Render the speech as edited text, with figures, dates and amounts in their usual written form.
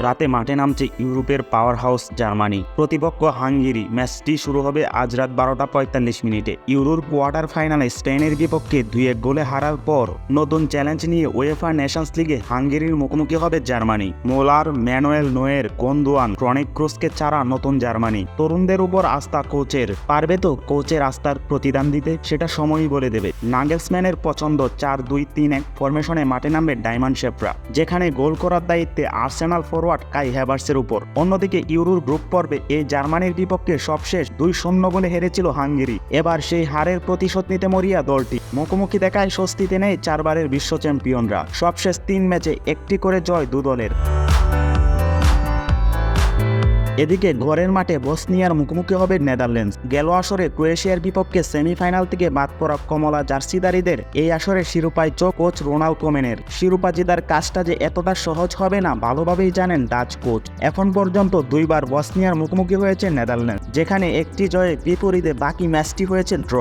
রাতে মাঠে নামছে ইউরোপের পাওয়ার হাউস জার্মানি, প্রতিপক্ষ হাঙ্গেরি। ম্যাচটি শুরু হবে আজ রাত 12:45 ইউরোর কোয়ার্টার ফাইনালে স্পেনের বিপক্ষে 2-1 গোলে হারার পর নতুন চ্যালেঞ্জ নিয়ে উয়েফা নেশনস লিগে হাঙ্গেরির মুখোমুখি হবে জার্মানি। মোলার, ম্যানুয়েল নোয়ের, গোন্দোয়ান, টনিক ক্রুসকে ছাড়া নতুন জার্মানি। তরুণদের উপর আস্থা কোচের, পারবে তো কোচের আস্থার প্রতিদান দিতে? সেটা সময়ই বলে দেবে। নাগেলসম্যানের পছন্দ 4-2-3-1 ফরমেশনে মাঠে নামবে ডায়মন্ড শেফরা, যেখানে গোল করার দায়িত্বে আর্সেনাল ফরওয়ার্ড কাই হ্যাভার্টসের উপর। অন্যদিকে ইউরোর গ্রুপ পর্বে এই জার্মানির বিপক্ষে সবশেষ 2-0 গোলে হেরেছিল হাঙ্গেরি। এবার সেই হারের প্রতিশোধ নিতে মরিয়া দলটি। মুখোমুখি দেখায় স্বস্তিতে নেই 4 বারের বিশ্ব চ্যাম্পিয়নরা। সবশেষ 3 ম্যাচে 1টি করে জয় দু দলের। এদিকে ঘরের মাঠে বসনিয়ার মুখোমুখি হবে নেদারল্যান্ডস। গেল আসরে ক্রোয়েশিয়ার বিপক্ষে সেমিফাইনাল থেকে বাদ পড়া কমলা জার্সিদারিদের এই আসরে শিরোপায় চোখ কোচ রোনাল্ড কোমেনের। শিরোপা জেতার কাজটা যে এতটা সহজ হবে না ভালোভাবেই জানেন ডাচ কোচ। এখন পর্যন্ত 2 বার বসনিয়ার মুখোমুখি হয়েছে নেদারল্যান্ডস, যেখানে একটি জয়ে বিপরীতে বাকি ম্যাচটি হয়েছে ড্র।